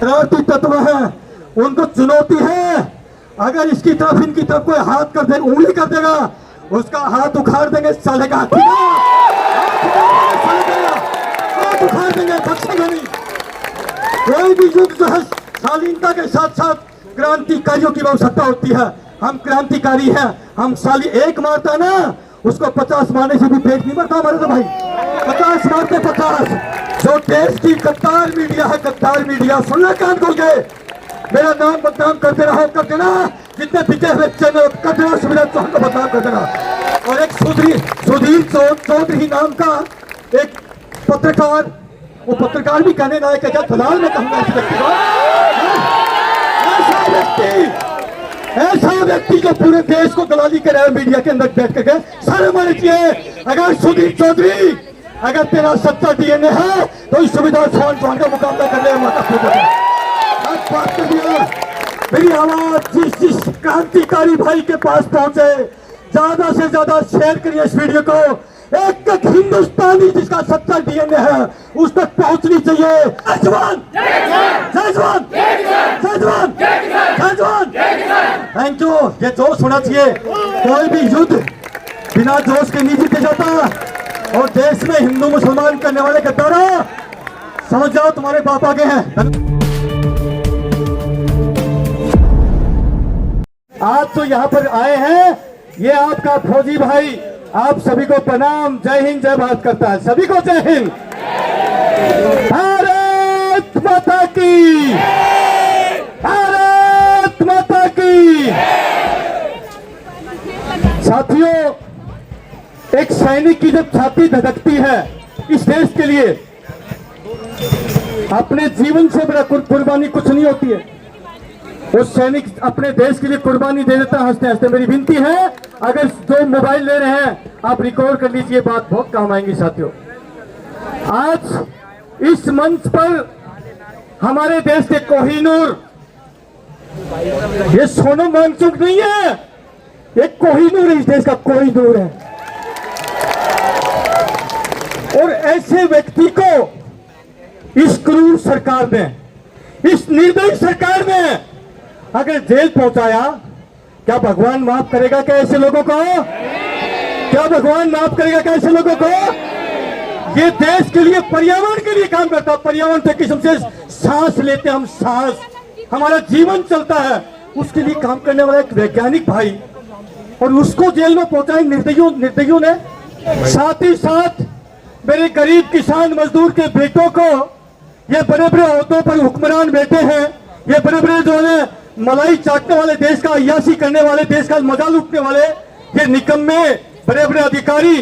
शरारती तत्व है, उनको चुनौती है। अगर इसकी तरफ इनकी तरफ कोई हाथ कर दे, उंगली कर देगा, उसका हाथ उखाड़ देंगे, चलेगा हाथ उखाड़ देंगे, बख्शेंगे नहीं। कोई भी युग जो है शालीनता के साथ साथ क्रांतिकारियों की आवश्यकता होती है। हम क्रांतिकारी हैं, हम साली एक मारता ना, उसको 50 मारने से भी पेट नहीं मरता हमारे। तो भाई 50 मारते 50। जो देश की गद्दार मीडिया है, गद्दार मीडिया, सुनना कान खोल के, मेरा नाम बदनाम करते रहो, कर देना। जितने पिटे हुए चैनल कर देना, सुविधा चौहान को बदनाम कर देना। और एक सुधीर चौधरी नाम का एक पत्रकार, वो पत्रकार भी कहने लायक है क्या? दलाल में कहूंगा इस व्यक्ति को। ऐसा व्यक्ति जो पूरे देश को दलाली कर रहा है मीडिया के अंदर बैठ करके, सारे माने चाहिए। अगर सुधीर चौधरी, अगर तेरा सच्चा डीएनए है तो इस सुविधा चौहान का मुकाबला कर ले। माता बात कर दिया। मेरी आवाज जिस क्रांतिकारी भाई के पास पहुंचे, ज्यादा से ज्यादा शेयर करिए इस वीडियो को। एक एक हिंदुस्तानी जिसका सच्चा डीएनए है उस तक पहुंचनी चाहिए। जय जवान, जय जवान, जय जवान, जय जवान। Thank you. ये जोश होना चाहिए। कोई भी युद्ध बिना जोश के नहीं जीते जाता। और देश में हिंदू मुसलमान करने वाले गद्दारों, समझ जाओ तुम्हारे बाप आगे हैं। आज तो यहाँ पर आए हैं, ये आपका फौजी भाई आप सभी को प्रणाम, जय हिंद, जय भारत करता है। सभी को जय हिंद। भारत माता की, भारत माता की। साथियों, एक सैनिक की जब छाती धधकती है इस देश के लिए, अपने जीवन से बड़ा कुर्बानी कुछ नहीं होती है। उस सैनिक अपने देश के लिए कुर्बानी दे देता है हंसते हंसते। मेरी विनती है, अगर जो मोबाइल ले रहे हैं आप रिकॉर्ड कर लीजिए, बात बहुत काम आएंगी साथियों। आज इस मंच पर हमारे देश के कोहिनूर, ये सोनम वांगचुक नहीं है, ये कोहिनूर इस देश का कोहिनूर है। और ऐसे व्यक्ति को इस क्रूर सरकार ने, इस निर्दयी सरकार ने अगर जेल पहुंचाया, क्या भगवान माफ करेगा क्या ऐसे लोगों को? क्या भगवान माफ करेगा क्या ऐसे लोगों को? ये देश के लिए, पर्यावरण के लिए काम करता है। पर्यावरण से किस्म से सांस लेते हम, सांस, हमारा जीवन चलता है, उसके लिए काम करने वाला एक वैज्ञानिक भाई, और उसको जेल में पहुंचाए निर्दयियों ने। साथ ही साथ मेरे गरीब किसान मजदूर के बेटों को, ये बड़े बड़े ओहदों पर हुक्मरान बैठे हैं, ये बड़े बड़े जो है मलाई चाटने वाले, देश का अय्याशी करने वाले, देश का मजा लूटने वाले, ये निकम्मे बड़े बड़े अधिकारी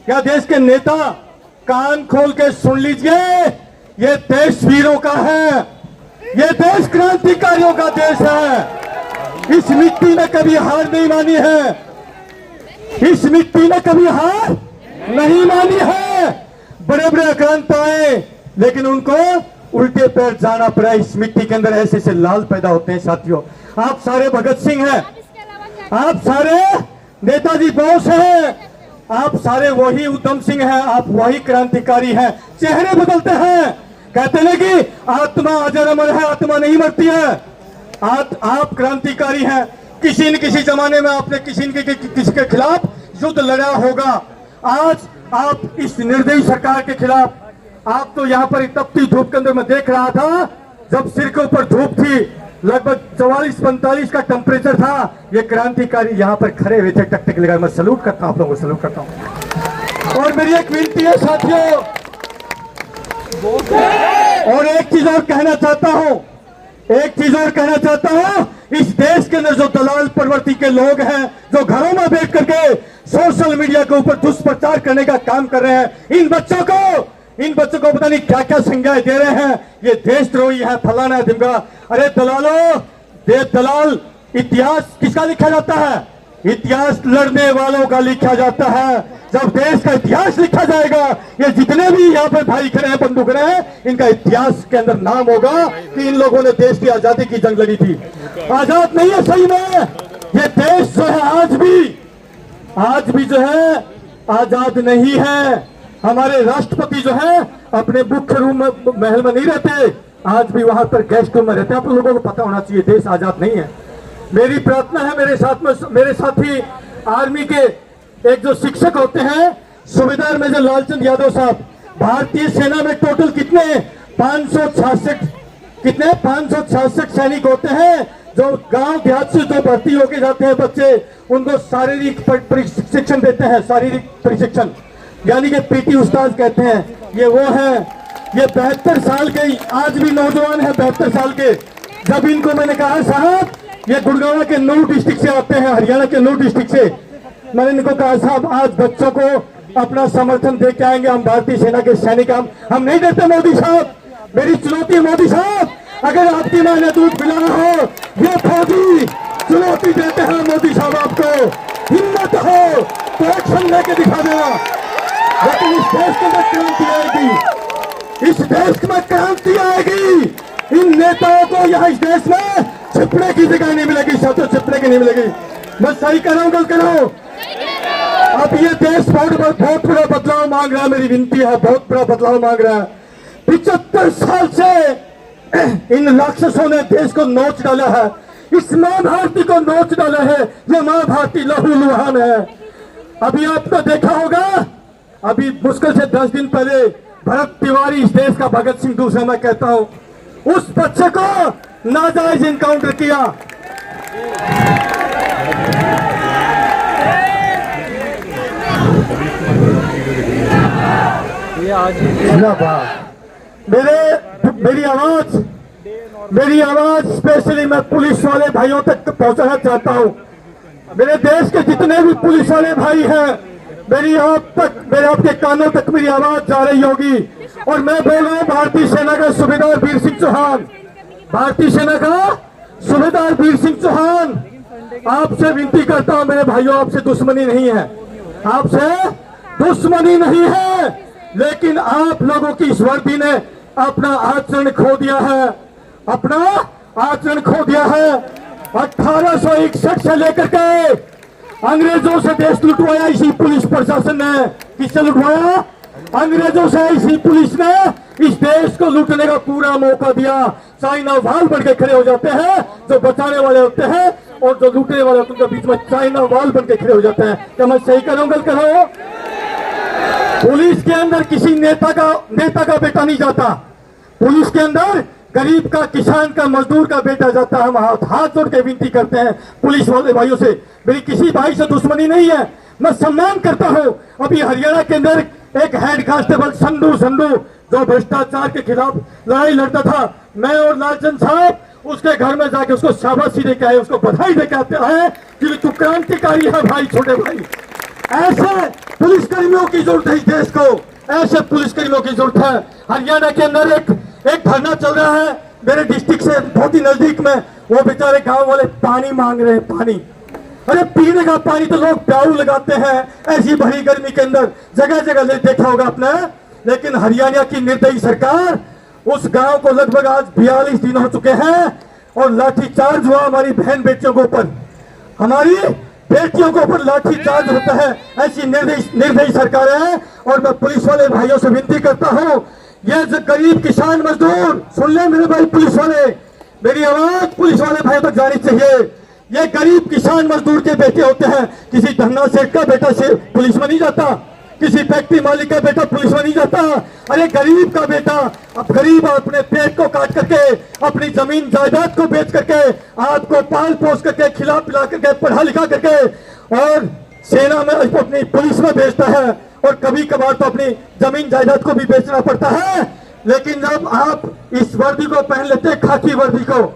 या देश के नेता, कान खोल के सुन लीजिए, ये देश वीरों का है, ये देश क्रांतिकारियों का देश है। इस मिट्टी में कभी हार नहीं मानी है, इस मिट्टी में कभी हार नहीं मानी है। बड़े बड़े आक्रांत आए, लेकिन उनको उल्टे पैर जाना पड़ा। इस मिट्टी के अंदर ऐसे ऐसे लाल पैदा होते हैं साथियों। आप सारे भगत सिंह हैं, आप सारे नेताजी बोस हैं, आप सारे वही उधम सिंह हैं, आप वही क्रांतिकारी हैं। चेहरे बदलते हैं, कहते हैं कि आत्मा अजर अमर है, आत्मा नहीं मरती है। आप क्रांतिकारी हैं। किसी न किसी जमाने में आपने किसी के खिलाफ युद्ध लड़ा होगा। आज आप इस निर्दयी सरकार के खिलाफ, आप तो यहाँ पर तपती धूप के अंदर मैं देख रहा था, जब सिर के ऊपर धूप थी, लगभग 44-45 का टेम्परेचर था, ये क्रांतिकारी यहाँ पर खड़े हुए थे टकटक लगा। मैं सलूट करता हूँ, आप लोगों को सलूट करता हूँ। और मेरी एक विनती है साथियों, और एक चीज और कहना चाहता हूँ, एक चीज और कहना चाहता हूँ। इस देश के अंदर जो दलाल प्रवृत्ति के लोग हैं, जो घरों में बैठ करके सोशल मीडिया के ऊपर दुष्प्रचार करने का काम कर रहे हैं, इन बच्चों को पता नहीं क्या क्या संज्ञाएं दे रहे हैं, ये देशद्रोही है, फलाना ढिमका। अरे दलालों, दलाल, इतिहास किसका लिखा जाता है? इतिहास लड़ने वालों का लिखा जाता है। जब देश का इतिहास लिखा जाएगा, ये जितने भी यहाँ पे भाई खड़े हैं, बंदूक रहे हैं, इनका इतिहास के अंदर नाम होगा कि इन लोगों ने देश की आजादी की जंग लड़ी थी। आजाद नहीं है सही में ये देश, जो है आज भी जो है आजाद नहीं है। हमारे राष्ट्रपति जो है अपने मुख्य रूम में, महल में नहीं रहते, आज भी वहां पर गेस्ट रूम में रहते हैं। आप लोगों को पता होना चाहिए देश आजाद नहीं है। मेरी प्रार्थना है, मेरे साथी आर्मी के एक जो शिक्षक होते हैं सूबेदार मेजर लालचंद यादव साहब, भारतीय सेना में टोटल कितने 566 सैनिक होते हैं जो गांव देहात से जो भर्ती होके जाते हैं बच्चे, उनको शारीरिक प्रशिक्षण देते हैं, शारीरिक प्रशिक्षण यानी कि पीटी उस्ताद कहते हैं। ये वो है, ये 72 साल के आज भी नौजवान है, 72 साल के। जब इनको मैंने कहा साहब ये गुड़गांव के नूर डिस्ट्रिक्ट से आते हैं, हरियाणा के नूर डिस्ट्रिक्ट से, मैंने इनको कहा साहब आज बच्चों को अपना समर्थन दे के आएंगे, हम भारतीय सेना के सैनिक, हम नहीं देते मोदी साहब। मेरी चुनौती है मोदी साहब, अगर आपकी मां ने दूध पिलाना हो, ये फौजी चुनौती देते हैं मोदी साहब आपको, हिम्मत हो तो एक्शन लेके दिखा देना। लेकिन इस देश के अंदर क्रांति आएगी, इस देश में क्रांति आएगी। इन नेताओं को यहाँ इस देश में छिपने की जगह नहीं मिलेगी, शब्दों छिपने की नहीं मिलेगी। मैं सही कर रहा हूँ, गलत कर रहा हूँ? अब ये देश बहुत बड़ा बदलाव मांग रहा है, मेरी विनती है, बहुत बड़ा बदलाव मांग रहा है। 75 साल से इन राक्षसों ने देश को नोच डाला है, इस मां भारती को नोच डाला है। ये मां भारती लहू लुहान है। अभी आपने देखा होगा, अभी मुश्किल से 10 दिन पहले भरत तिवारी इस देश का भगत सिंह दूसरा मैं कहता हूं, उस बच्चे को नाजायज इनकाउंटर किया। मेरी आवाज स्पेशली मैं पुलिस वाले भाइयों तक पहुंचाना चाहता हूं। मेरे देश के जितने भी पुलिस वाले भाई हैं, मेरे आपके कानों तक मेरी आवाज जा रही होगी। और मैं बोल रहा हूं भारतीय सेना का सूबेदार वीर सिंह चौहान, भारतीय सेना का सूबेदार वीर सिंह चौहान, आपसे विनती करता हूं मेरे भाइयों, आपसे दुश्मनी नहीं है, आपसे दुश्मनी नहीं है, लेकिन आप लोगों की इस वर्दी ने अपना आचरण खो दिया है, अपना आचरण खो दिया है। 1861 से लेकर के अंग्रेजों से देश लुटवाया इसी पुलिस प्रशासन ने। किससे लुटवाया? अंग्रेजों से इसी पुलिस ने इस देश को लूटने का पूरा मौका दिया। चाइना वाल बन के खड़े हो जाते हैं, जो बचाने वाले होते हैं और जो लूटने वाले होते हैं, उनके बीच में चाइना वाल बन के खड़े हो जाते हैं। क्या मैं सही कर रहा हूं, गलत कर रहा हूं? पुलिस के अंदर किसी नेता का बेटा नहीं जाता, पुलिस के अंदर गरीब का, किसान का, मजदूर का बेटा जाता है। हम हाथ जोड़ के विनती करते हैं पुलिस वाले भाइयों से, मेरी किसी भाई से दुश्मनी नहीं है, मैं सम्मान करता हूं। अभी हरियाणा के अंदर एक हेड कांस्टेबल संधू जो भ्रष्टाचार के खिलाफ लड़ाई लड़ता था, मैं और लालचंद साहब उसके घर में जाके उसको शाबाशी देके आए, उसको बधाई देके आते हैं कि तू क्रांतिकारी है भाई, छोटे भाई। ऐसे पुलिसकर्मियों की जरूरत है इस देश को, ऐसे पुलिसकर्मियों की जरूरत है। हरियाणा के अंदर एक धरना चल रहा है मेरे डिस्ट्रिक्ट से बहुत ही नजदीक में, वो बेचारे गांव वाले पानी मांग रहे हैं, पानी। अरे पीने का पानी तो लोग प्याऊ लगाते हैं ऐसी भरी गर्मी के अंदर, जगह जगह देखा होगा आपने। लेकिन हरियाणा की निर्दयी सरकार उस गांव को लगभग आज 42 दिन हो चुके हैं और लाठीचार्ज हुआ हमारी बहन बेटियों के ऊपर, हमारी बेटियों के ऊपर लाठीचार्ज होता है। ऐसी निर्दयी सरकार है। और मैं पुलिस वाले भाइयों से विनती करता हूं, ये जो गरीब किसान मजदूर, सुन ले मेरे भाई पुलिस वाले, मेरी आवाज पुलिस वाले भाइयों तक जानी चाहिए। ये गरीब किसान मजदूर के बेटे होते हैं, किसी धन्ना सेठ का बेटा से पुलिस में नहीं जाता, किसी फैक्ट्री मालिक का बेटा पुलिस में नहीं जाता। अरे गरीब का बेटा, अब गरीब अपने पेट को काट करके, अपनी जमीन जायदाद को बेच करके, आपको पाल पोस करके, खिला पिला करके, पढ़ा लिखा करके और सेना में अपनी पुलिस में भेजता है, और कभी कभार तो अपनी जमीन जायदाद को भी बेचना पड़ता है। लेकिन जब आप इस वर्दी को पहन लेते हैं, खाकी वर्दी को,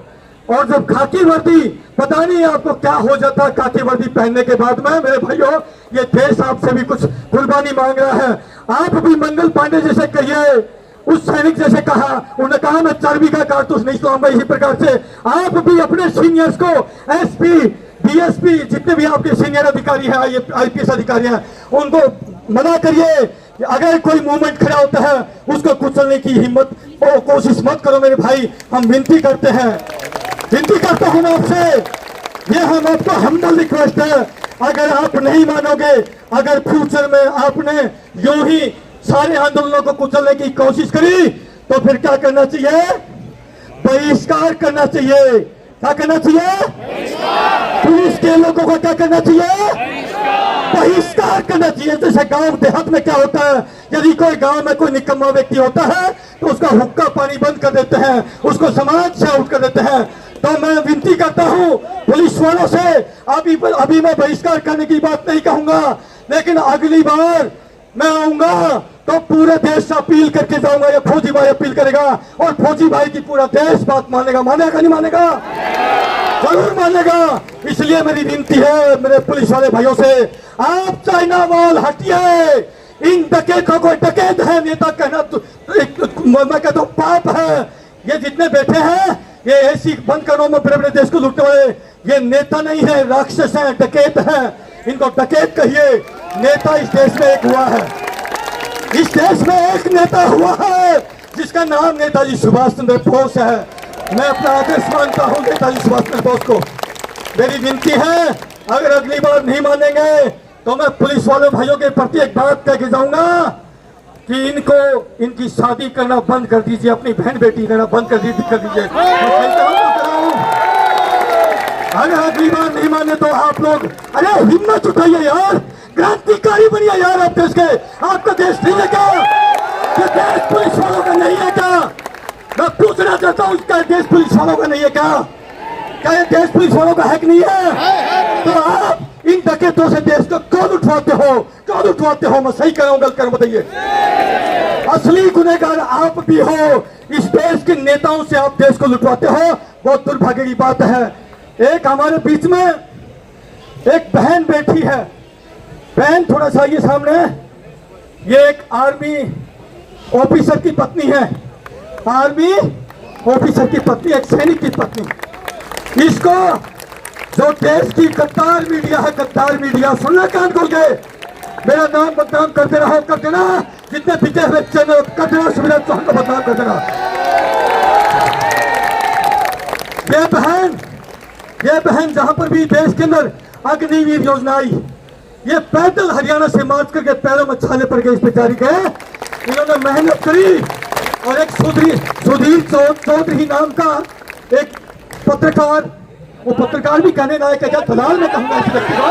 और जब खाकी वर्दी, पता नहीं आपको क्या हो जाता है खाकी वर्दी पहनने के बाद में। मेरे भाइयों, ये देश आपसे भी कुछ कुर्बानी मांग रहा है। आप भी मंगल पांडे जैसे कहिए, उस सैनिक जैसे कहा, उन्होंने कहा मैं चर्बी का कारतूस नहीं चलाऊंगा, इसी प्रकार से आप भी अपने सीनियर्स को, एसपी, डीएसपी, जितने भी आपके सीनियर अधिकारी हैं, आईपीएस अधिकारी हैं, उनको मना करिए। अगर कोई मूवमेंट खड़ा होता है उसको कुचलने की हिम्मत और कोशिश मत करो मेरे भाई, हम विनती करते हैं, विनती करता हूं आपसे, ये हम आपको हम्बल रिक्वेस्ट है। अगर आप नहीं मानोगे, अगर फ्यूचर में आपने यूं ही सारे आंदोलनों को कुचलने की कोशिश करी, तो फिर क्या करना चाहिए? बहिष्कार करना चाहिए। क्या करना चाहिए? पुलिस के लोगों को क्या करना चाहिए? बहिष्कार करना चाहिए। जैसे गांव देहात में क्या होता है, यदि कोई गांव में कोई निकम्मा व्यक्ति होता है तो उसका हुक्का पानी बंद कर देते हैं, उसको समाज से आउट कर देते हैं। तो मैं विनती करता हूं पुलिस वालों से, अभी मैं बहिष्कार करने की बात नहीं कहूंगा, लेकिन अगली बार मैं आऊंगा तो पूरे देश से अपील करके जाऊंगा। ये फौजी भाई अपील करेगा और फौजी भाई की पूरा देश बात मानेगा। मानेगा नहीं मानेगा? जरूर मानेगा। इसलिए मेरी विनती है मेरे पुलिस वाले भाइयों से, आप चाइना वाल हटिए। इन डकैतों को डकैत है नेता कहना तो मैं कहता हूं पाप है। ये जितने बैठे हैं ये ऐसी बंद करो में बड़े बड़े देश को लूटने वाले, ये नेता नहीं है, राक्षस है, डकैत है। इनको डकैत कहिए। नेता इस देश में एक हुआ है, इस देश में एक नेता हुआ है जिसका नाम नेताजी सुभाष चंद्र बोस है। मैं अपना आदर्श मानता हूं नेताजी सुभाष चंद्र बोस को। मेरी विनती है अगर अगली बार नहीं मानेंगे तो मैं पुलिस वाले भाइयों के प्रति एक बात कह के जाऊंगा कि इनकी शादी करना बंद कर दीजिए, अपनी बहन बेटी देना बंद कर दीजिए। अगर अगली बार नहीं माने तो आप लोग अरे हिम्मत उठाइए यार, क्रांतिकारी बनिए यार। आप देश के, आपका देश नहीं है क्या? ये देश पुलिस वालों का नहीं है क्या? मैं पूछना चाहता हूँ, इसका देश पुलिस वालों का नहीं है क्या? क्या ये देश पुलिस वालों का है कि नहीं है? तो आप इन डकैतों से देश को कौन उठवाते हो? कौन उठवाते हो? मैं सही कर रहा हूँ गलत कर रहा हूँ बताइए। असली गुनहगार आप भी हो। इस देश के नेताओं से आप देश को लुटवाते हो। बहुत दुर्भाग्य की बात है। एक हमारे बीच में एक बहन बैठी है। बहन थोड़ा सा ये सामने, ये एक आर्मी ऑफिसर की पत्नी है। आर्मी ऑफिसर की पत्नी, एक सैनिक की पत्नी। इसको जो देश की गद्दार मीडिया है, गद्दार मीडिया, सुनना कान खोल के, मेरा नाम बदनाम करते रहो, कर देना। जितने पिछले हुए चैनल कर देना, सुविधा चौहान को बदनाम कर देना। ये बहन जहां पर भी देश के अंदर अग्निवीर योजना आई, ये पैदल हरियाणा से मार्च करके पैरों में छाले पड़ गए इस बेचारी के। इन्होंने मेहनत करी और एक सुधीर चौधरी नाम का एक पत्रकार, वो पत्रकार भी कहने लायक है क्या? दलाल में कहूंगा इस व्यक्ति को।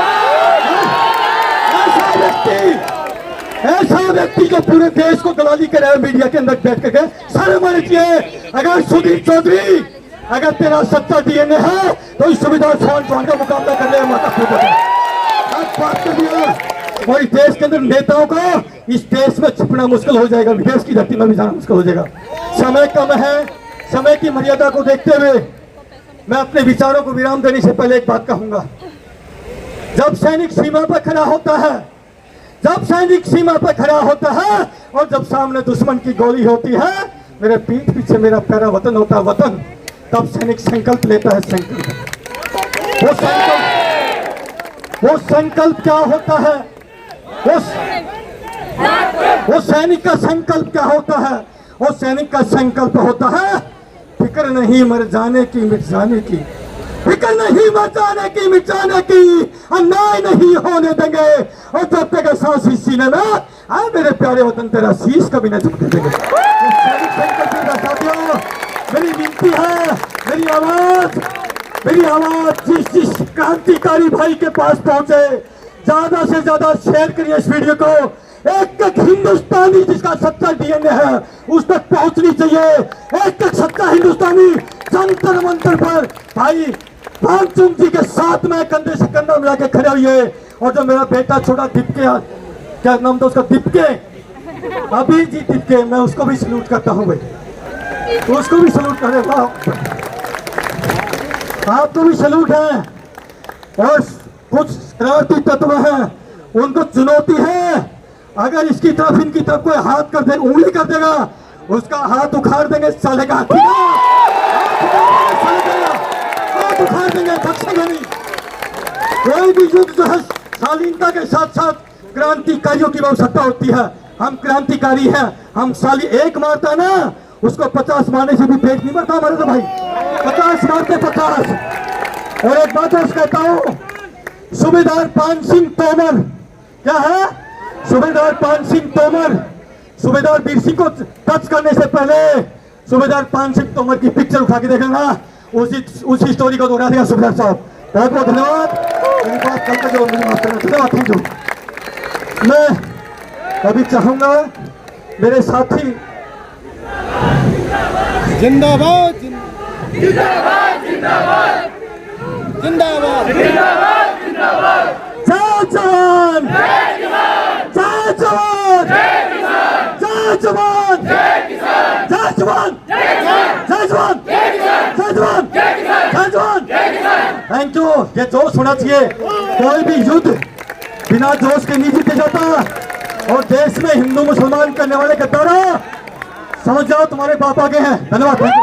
ऐसा व्यक्ति जो पूरे देश को दलाली कर रहा है मीडिया के अंदर बैठ करके, सारे मारे चाहिए। अगर सुधीर चौधरी, अगर तेरा सच्चा डीएनए है तो इस सुविधा चौहान का मुकाबला कर ले माता पिता। बात कर दिया। और इस देश के अंदर नेताओं का इस देश में छिपना मुश्किल हो जाएगा, विदेश की धरती में भी जाना मुश्किल हो जाएगा। समय कम है। समय की मर्यादा को देखते हुए मैं अपने विचारों को विराम देने से पहले एक बात कहूंगा। जब सैनिक सीमा पर खड़ा होता है, जब सैनिक सीमा पर खड़ा होता है और जब सामने दुश्मन की गोली होती है, मेरे पीठ पीछे मेरा प्यारा वतन होता है वतन, तब सैनिक संकल्प लेता है। वो संकल्प क्या होता है? वो सैनिक का संकल्प क्या होता है? वो सैनिक का संकल्प होता है फिक्र नहीं मर जाने की मिट जाने की, फिक्र नहीं मर जाने की मिट जाने की, अन्याय नहीं होने देंगे। और जब तक सांस इस सीने में आए मेरे प्यारे वतन, तेरा शीश कभी न झुकने देंगे। सैनिक संकल्प का साथियों, मेरी विनती है, मेरी आवाज जिस क्रांतिकारी भाई के पास पहुंचे, ज्यादा से ज्यादा शेयर करिए इस वीडियो को। एक एक हिंदुस्तानी जिसका सच्चा डीएनए है उस तक पहुंचनी चाहिए। एक एक सच्चा हिंदुस्तानी जंतर मंतर पर भाई भानचुंग जी के साथ में कंधे से कंधा मिला के खड़े हुए। और जो मेरा बेटा छोटा दीपके, क्या नाम था उसका, दीपके, अभी जी दीपके, मैं उसको भी सल्यूट करता हूँ भाई, उसको भी सल्यूट करे। आपको भी सल्यूट है। और कुछ शरारती तत्व हैं, उनको चुनौती है, अगर इसकी तरफ इनकी तरफ कोई हाथ कर दे, उंगली कर देगा, उसका हाथ उखाड़ देंगे, चलेगा। हाथ उखाड़ देंगे, बख्शेंगे नहीं। कोई भी युद्ध जो है शालीनता के साथ साथ क्रांतिकारियों की आवश्यकता होती है। हम क्रांतिकारी हैं। हम साली एक मारता ना, उसको 50 मारने से भी पेट नहीं मरता हमारे तो भाई। 50 मारते 50। और एक बात और कहता हूं, सूबेदार पान सिंह तोमर, क्या है? सूबेदार पान सिंह तोमर, सूबेदार वीर सिंह को टच करने से पहले सूबेदार पान सिंह तोमर की पिक्चर उठा के देखेगा, उसी स्टोरी को दोहरा देगा सूबेदार साहब। बहुत बहुत धन्यवाद। मेरी बात कल तक मुझे माफ करना, धन्यवाद, थैंक यू। मैं अभी चाहूंगा मेरे साथी जिंदाबाद जिंदाबाद जिंदाबाद जिंदाबाद जिंदाबाद जिंदाबाद। जय जवान, जय जवान, जय जवान, जय जवान, जय जवान, जय जवान, जय जवान। Thank you. ये जोश होना चाहिए। कोई भी युद्ध बिना जोश के नहीं जीते जाता। और देश में हिंदू मुसलमान करने वाले गद्दारों, समझ जाओ तुम्हारे पापा के हैं। धन्यवाद, थैंक यू।